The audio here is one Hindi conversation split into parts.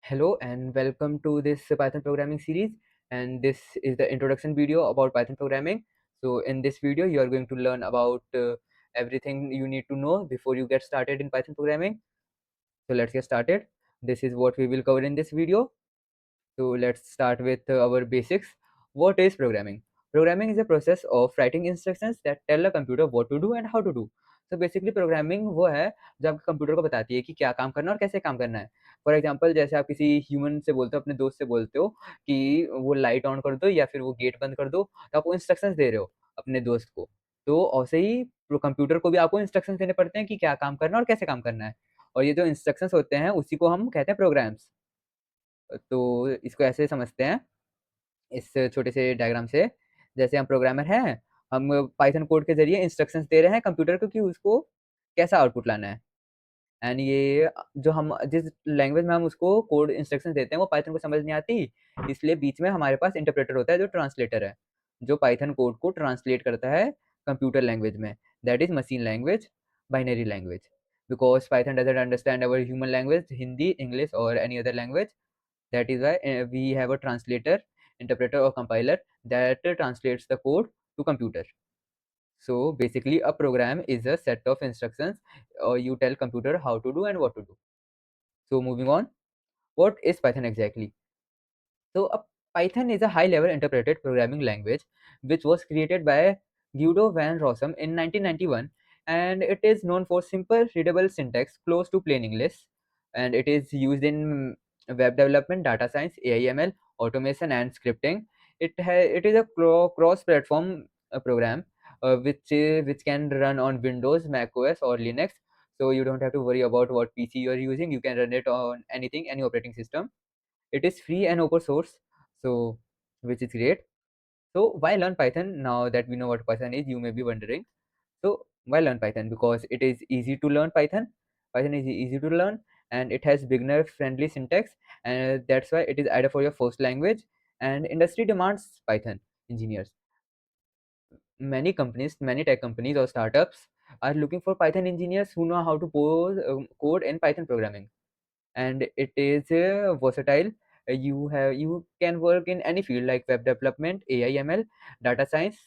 Hello and welcome to this Python programming series, and this is the introduction video about Python programming. So in this video you are going to learn about everything you need to know before you get started in Python programming. So let's get started. This is what we will cover in this video. So let's start with our basics. What is programming? Programming is a process of writing instructions that tell a computer what to do and how to do. So basically programming वो है जो आपके कंप्यूटर को बताती है कि क्या काम करना है और कैसे काम करना है. फॉर एग्जांपल जैसे आप किसी ह्यूमन से बोलते हो, अपने दोस्त से बोलते हो कि वो लाइट ऑन कर दो या फिर वो गेट बंद कर दो, तो आप वो इंस्ट्रक्शंस दे रहे हो अपने दोस्त को. तो वैसे ही कंप्यूटर को भी आपको इंस्ट्रक्शंस देने पड़ते हैं कि क्या काम करना है और कैसे काम करना है. और ये जो इंस्ट्रक्शंस होते हैं उसी को हम कहते हैं प्रोग्राम्स. तो इसको ऐसे समझते हैं इस छोटे से डायग्राम से. जैसे हम प्रोग्रामर हैं, हम पाइथन कोड के जरिए इंस्ट्रक्शंस दे रहे हैं कंप्यूटर को कि उसको कैसा आउटपुट लाना है. एंड ये जो हम जिस लैंग्वेज में हम उसको कोड इंस्ट्रक्शंस देते हैं वो पाइथन को समझ नहीं आती, इसलिए बीच में हमारे पास इंटरप्रेटर होता है जो ट्रांसलेटर है, जो पाइथन कोड को ट्रांसलेट करता है कंप्यूटर लैंग्वेज में. That is machine language, binary language. Because Python doesn't understand our human language, Hindi, English और any other language. That is why we have a translator, interpreter or compiler that translates the code to computer. So basically a program is a set of instructions you tell computer how to do and what to do. So moving on, what is Python exactly? So a Python is a high-level interpreted programming language which was created by Guido van Rossum in 1991, and it is known for simple, readable syntax close to plain English, and it is used in web development, data science, AI/ML, automation, and scripting. It is a cross-platform program which can run on Windows, Mac OS, or Linux. So you don't have to worry about what PC you are using. You can run it on anything, any operating system. It is free and open source, so which is great. So why learn Python? Now that we know what Python is, you may be wondering, so why learn Python? Because it is easy to learn Python. Python is easy to learn, and it has beginner friendly syntax, and that's why it is either for your first language. And industry demands Python engineers. Many tech companies or startups are looking for Python engineers who know how to code in Python programming. And it is versatile. You can work in any field like web development, AI/ML, data science,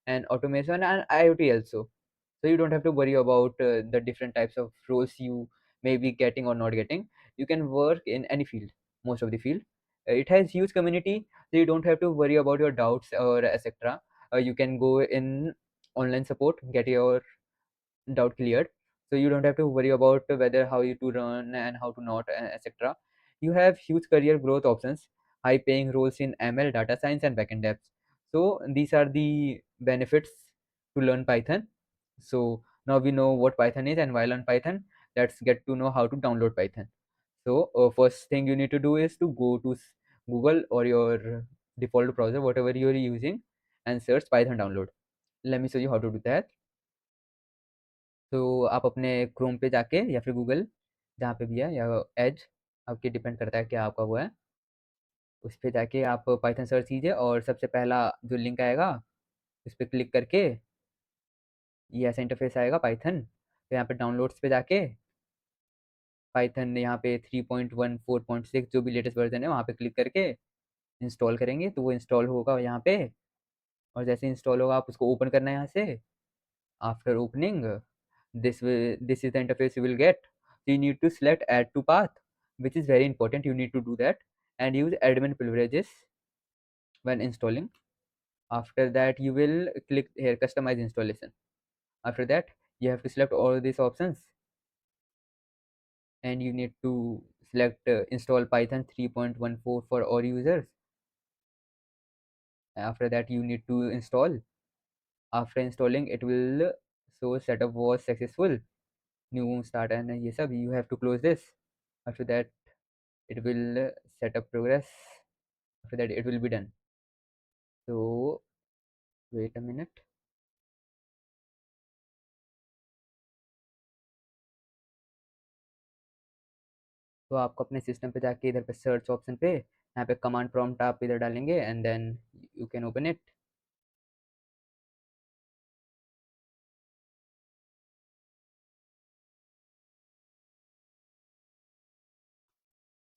and automation, and IoT also. So you don't have to worry about the different types of roles you may be getting or not getting. You can work in any field, most of the field. It has huge community, so you don't have to worry about your doubts or etc. You can go in online support, get your doubt cleared, so you don't have to worry about whether how you to run and how to not, etc. You have huge career growth options, high paying roles in ML, data science, and backend devs. So these are the benefits to learn Python. So now we know what Python is and why learn Python. Let's get to know how to download Python. So first thing you need to do is to go to Google or your default browser, whatever you're using, and search Python download. Let me show you how to do that. तो आप अपने क्रोम पे जाके या फिर गूगल, जहाँ पे भी है, या एज, आपके डिपेंड करता है क्या आपका वो है, उस पे जाके आप पाइथन सर्च कीजिए और सबसे पहला जो लिंक आएगा उस पर क्लिक करके ये ऐसा इंटरफेस आएगा पाइथन. तो यहाँ पे डाउनलोड्स पे जाके पाइथन यहाँ पे 3.1 4.6 जो भी लेटेस्ट वर्जन है वहाँ पे क्लिक करके इंस्टॉल करेंगे तो वो इंस्टॉल होगा यहाँ पे. और जैसे इंस्टॉल होगा आप उसको ओपन करना है यहाँ से. After opening, this is the interface you will get. So you need to select add to path, which is very important. You need to do that and use admin privileges when installing. After that, you will click here customize installation. After that, you have to select all these options and you need to select install Python 3.14 for all users. After that, you need to install. After installing, it will show setup was successful. New start and ये सब you have to close this. After that it will set up progress. After that it will be done. So wait a minute. तो आपको अपने सिस्टम पे जाके इधर पे सर्च ऑप्शन पे यहाँ पे कमांड प्रॉम्प्ट आप इधर डालेंगे and then you can open it.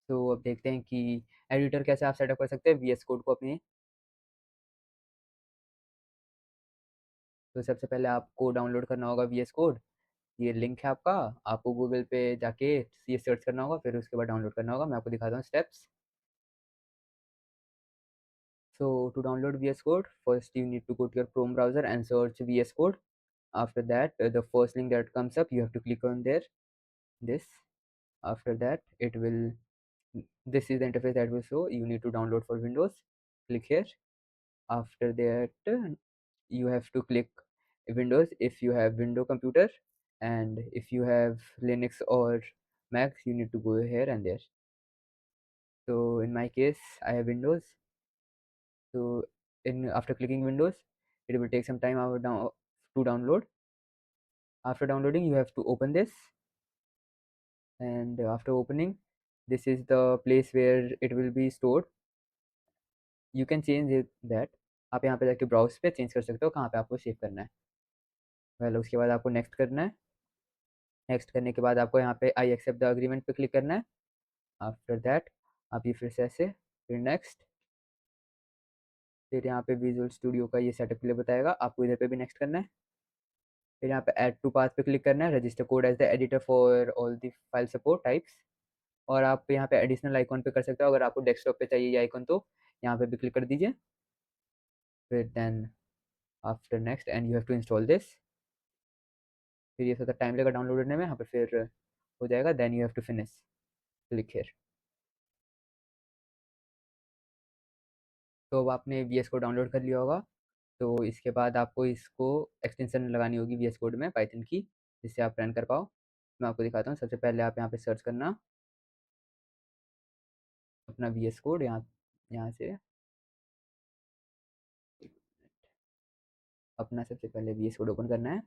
तो अब देखते हैं कि एडिटर कैसे आप सेटअप कर सकते हैं वीएस कोड को अपने। तो सबसे पहले आपको डाउनलोड करना होगा वीएस कोड। ये लिंक है आपका, आपको गूगल पे जाके ये सर्च करना होगा, फिर उसके बाद डाउनलोड करना होगा। मैं आपको दिखाता हूँ steps. So to download VS Code, first you need to go to your Chrome browser and search VS Code. After that, the first link that comes up, you have to click on there. This. After that, it will. This is the interface that will show. You need to download for Windows. Click here. After that, you have to click Windows if you have Windows computer, and if you have Linux or Mac, you need to go here and there. So in my case, I have Windows. So in after clicking Windows, it will take some time to download. After downloading, you have to open this, and after opening, this is the place where it will be stored. You can change it that. आप यहाँ पे जाके ब्राउज पे चेंज कर सकते हो कहाँ पे आपको सेव करना है। वेल उसके बाद आपको नेक्स्ट करना है। नेक्स्ट करने के बाद आपको यहाँ पे आई एक्सेप्ट द अग्रीमेंट पे क्लिक करना है। आफ्टर दैट आप ये फिर से ऐसे, फिर नेक्स्ट, फिर यहाँ पे विजुअल स्टूडियो का ये सेटअप के लिए बताएगा, आपको इधर पे भी नेक्स्ट करना है। फिर यहाँ पे ऐड टू पाथ पे क्लिक करना है, register code as the editor for all the file support types. और आप यहाँ पे एडिशनल आइकॉन पे कर सकते हो, अगर आपको डेस्कटॉप पे चाहिए ये आइकॉन तो यहाँ पे भी क्लिक कर दीजिए। फिर then after next and you have to install this. फिर ये थोड़ा टाइम लगेगा डाउनलोड करने में, यहाँ पे फिर हो जाएगा। Then you have to finish, click here. तो अब आपने वी एस को डाउनलोड कर लिया होगा। तो इसके बाद आपको इसको एक्सटेंशन लगानी होगी वी एस कोड में पाइथन की, जिससे आप रन कर पाओ। मैं आपको दिखाता हूँ। सबसे पहले आप यहाँ पे सर्च करना अपना वी एस कोड, यहाँ यहाँ से अपना सबसे पहले वी एस कोड ओपन करना है।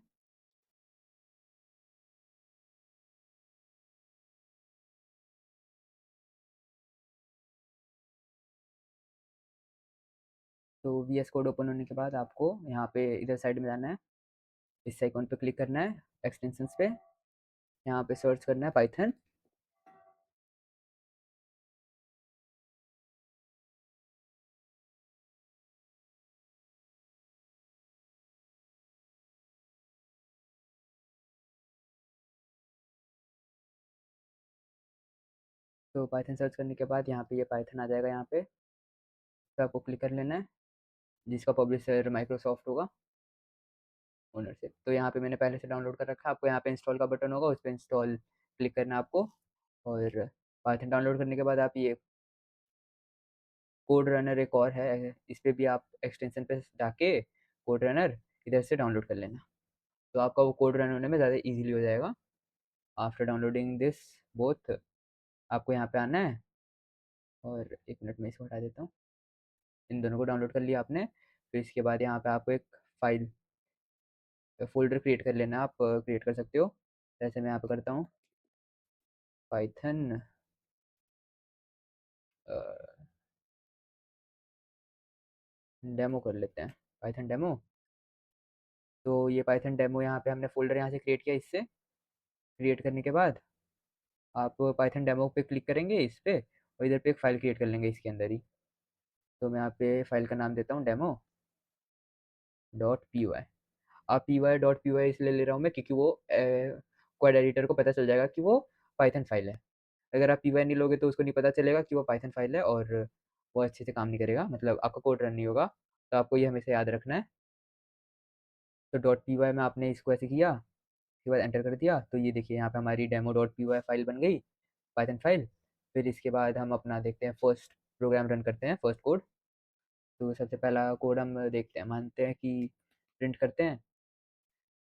तो वी एस कोड ओपन होने के बाद आपको यहाँ पे इधर साइड में जाना है, इस आइकॉन पे क्लिक करना है एक्सटेंशंस पे। यहाँ पे सर्च करना है पाइथन। तो पाइथन सर्च करने के बाद यहाँ पे ये पाइथन आ जाएगा। यहाँ पे आपको क्लिक कर लेना है, जिसका पब्लिशर माइक्रोसॉफ्ट होगा, ओनरशिप। तो यहाँ पे मैंने पहले से डाउनलोड कर रखा है। आपको यहाँ पे इंस्टॉल का बटन होगा, उस पर इंस्टॉल क्लिक करना है आपको। और पाइथन डाउनलोड करने के बाद आप ये कोड रनर एक और है, इस पर भी आप एक्सटेंशन पे जाके कोड रनर इधर से डाउनलोड कर लेना। तो आपका वो कोड रन होने में ज़्यादा इजीली हो जाएगा। आफ्टर डाउनलोडिंग दिस बोथ, आपको यहाँ पे आना है, और एक मिनट में इसको हटा देता हूँ। इन दोनों को डाउनलोड कर लिया आपने। फिर इसके बाद यहाँ पे आपको एक फाइल फ़ोल्डर क्रिएट कर लेना। आप क्रिएट कर सकते हो, जैसे मैं यहाँ पे करता हूँ पाइथन डेमो कर लेते हैं, पाइथन डेमो। तो ये पाइथन डेमो यहाँ पे हमने फ़ोल्डर यहाँ से क्रिएट किया। इससे क्रिएट करने के बाद आप पाइथन डेमो पे क्लिक करेंगे इस पे, और इधर पे एक फ़ाइल क्रिएट कर लेंगे इसके अंदर ही। तो मैं यहाँ पे फ़ाइल का नाम देता हूँ डेमो डॉट पी वाई। आप P Y dot P Y इसलिए ले रहा हूँ मैं, क्योंकि वो कोड एडिटर को पता चल जाएगा कि वो पाइथन फाइल है। अगर आप पी वाई नहीं लोगे तो उसको नहीं पता चलेगा कि वो पाइथन फाइल है, और वो अच्छे से काम नहीं करेगा, मतलब आपका कोड रन नहीं होगा। तो आपको ये हमेशा याद रखना है। तो डॉट पी वाई में आपने इसको ऐसे किया, उसके बाद एंटर कर दिया, तो ये देखिए यहाँ पे हमारी demo dot P Y file बन गई, पाइथन फाइल। फिर इसके बाद हम अपना देखते हैं फर्स्ट प्रोग्राम रन करते हैं, फर्स्ट कोड। तो सबसे पहला कोड हम देखते हैं, मानते हैं कि प्रिंट करते हैं।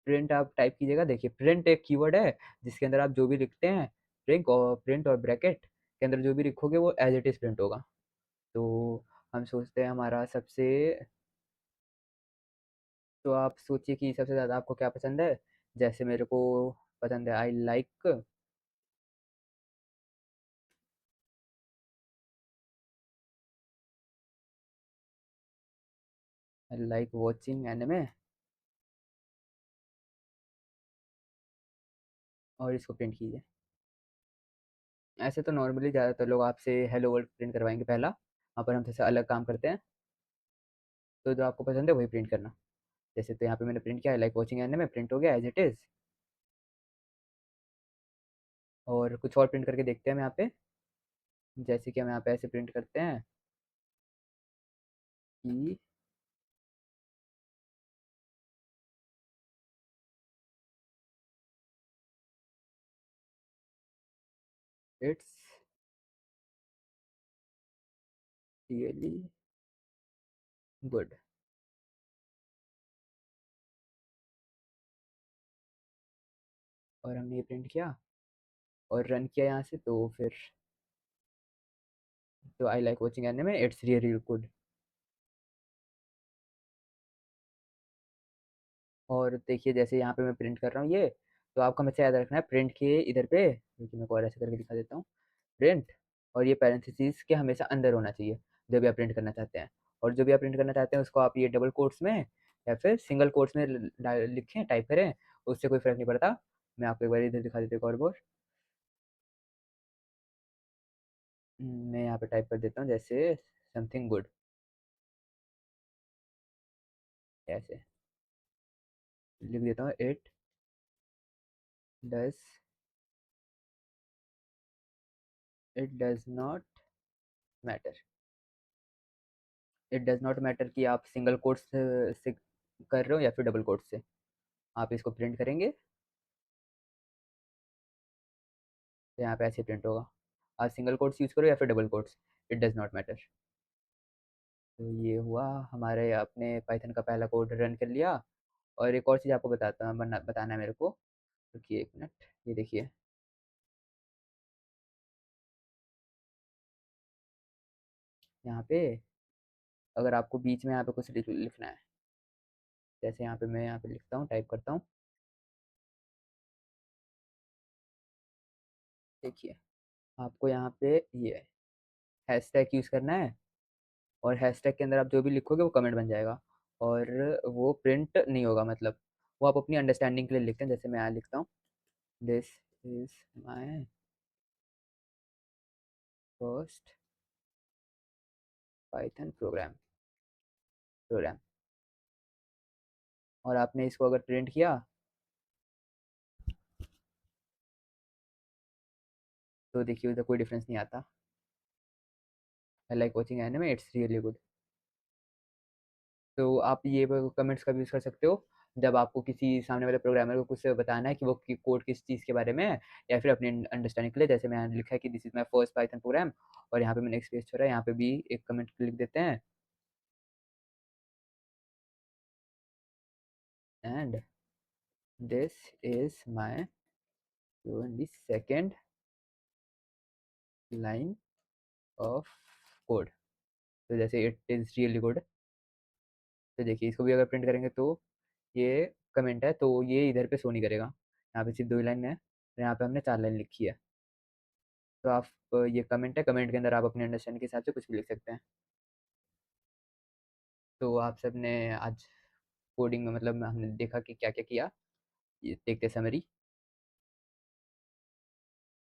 प्रिंट आप टाइप कीजिएगा। देखिए प्रिंट एक कीवर्ड है जिसके अंदर आप जो भी लिखते हैं, प्रिंट और ब्रैकेट के अंदर जो भी लिखोगे वो एज इट इज़ प्रिंट होगा। तो हम सोचते हैं हमारा सबसे, तो आप सोचिए कि सबसे ज़्यादा आपको क्या पसंद है। जैसे मेरे को पसंद है आई लाइक वॉचिंग एनिमे, और इसको प्रिंट कीजिए। ऐसे तो नॉर्मली ज़्यादातर लोग आपसे हेलो वर्ल्ड प्रिंट करवाएंगे पहला, वहाँ पर हम थोड़ा अलग काम करते हैं। तो जो आपको पसंद है वही प्रिंट करना। जैसे तो यहाँ पे मैंने प्रिंट किया है लाइक वॉचिंग एनिमे में, प्रिंट हो गया एज इट इज़। और कुछ और प्रिंट करके देखते हैं हम यहाँ पे। जैसे कि हम यहाँ पे ऐसे प्रिंट करते हैं कि इट्स रियली गुड। और हमने ये प्रिंट किया और रन किया यहाँ से, तो फिर तो I like watching anime it's really good. और देखिए जैसे यहाँ पे मैं प्रिंट कर रहा हूँ ये, तो आपको हमेशा याद रखना है प्रिंट के इधर पे, क्योंकि मैं को और ऐसे करके दिखा देता हूँ। प्रिंट, और ये पैरेंथेसिस के हमेशा अंदर होना चाहिए जो भी आप प्रिंट करना चाहते हैं। और जो भी आप प्रिंट करना चाहते हैं उसको आप ये डबल कोट्स में या फिर सिंगल कोट्स में लिखें, टाइप करें, उससे कोई फर्क नहीं पड़ता। मैं आपको एक बार इधर दिखा देता हूँ और बार। मैं यहाँ पे टाइप कर देता हूँ जैसे समथिंग गुड, ऐसे लिख देता हूँ। Does it does not matter. It does not matter कि आप सिंगल कोट्स से कर रहे हो या फिर डबल कोट्स से, आप इसको प्रिंट करेंगे तो यहाँ पे ऐसे प्रिंट होगा। आप सिंगल कोट्स यूज़ करो या फिर double quotes, it does not matter. तो ये हुआ हमारे, अपने पाइथन का पहला कोड रन कर लिया। और एक और चीज़ आपको बताता हूँ, बताना है मेरे को, क्योंकि एक मिनट, ये देखिए यहाँ पे अगर आपको बीच में यहाँ पे कुछ लिखना है, जैसे यहाँ पे मैं यहाँ पे लिखता हूँ, टाइप करता हूँ, देखिए आपको यहाँ पे ये हैशटैग यूज़ करना है। और हैशटैग के अंदर आप जो भी लिखोगे वो कमेंट बन जाएगा, और वो प्रिंट नहीं होगा, मतलब वो आप अपनी अंडरस्टैंडिंग के लिए लिखते हैं। जैसे मैं यहाँ लिखता हूँ, this is my first Python programme. और आपने इसको अगर प्रिंट किया तो देखिए उधर कोई डिफरेंस नहीं आता। I like watching anime it's really good. तो आप ये कमेंट्स का भी यूज़ कर सकते हो जब आपको किसी सामने वाले प्रोग्रामर को कुछ बताना है कि वो कोड किस चीज़ के बारे में है, या फिर अपनी अंडरस्टैंडिंग के लिए। जैसे मैंने लिखा है कि this is my first Python programme, और यहाँ पे मैंने एक स्पेस छोड़ा है, यहाँ पे भी एक कमेंट लिख देते हैं, and this is my 22nd line of code. तो जैसे इट इज़ रियली गुड, तो देखिए इसको भी अगर प्रिंट करेंगे तो ये कमेंट है, तो ये इधर पे शो नहीं करेगा। यहाँ पे सिर्फ 2 ही लाइन है, और यहाँ पे हमने 4 लाइन लिखी है। तो आप ये कमेंट है, कमेंट के अंदर आप अपने अंडरस्टैंडिंग के हिसाब से कुछ भी लिख सकते हैं। तो आप सब ने आज कोडिंग में मतलब हमने देखा कि क्या क्या किया, ये देखते समरी।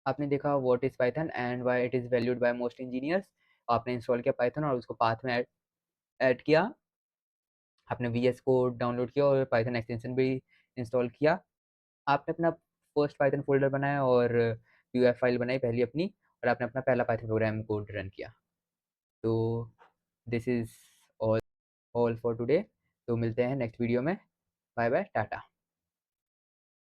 आपने देखा what is Python and why it is valued bye most engineers. आपने इंस्टॉल किया पाइथन और उसको पाथ में ऐड किया। आपने वीएस कोड डाउनलोड किया और पाइथन एक्सटेंशन भी इंस्टॉल किया। आपने अपना फर्स्ट पाइथन फोल्डर बनाया और पीओएफ फाइल बनाई पहली अपनी, और आपने अपना पहला पाइथन प्रोग्राम कोड रन किया। तो this is all for today. तो मिलते हैं नेक्स्ट वीडियो में। Bye bye, Tata.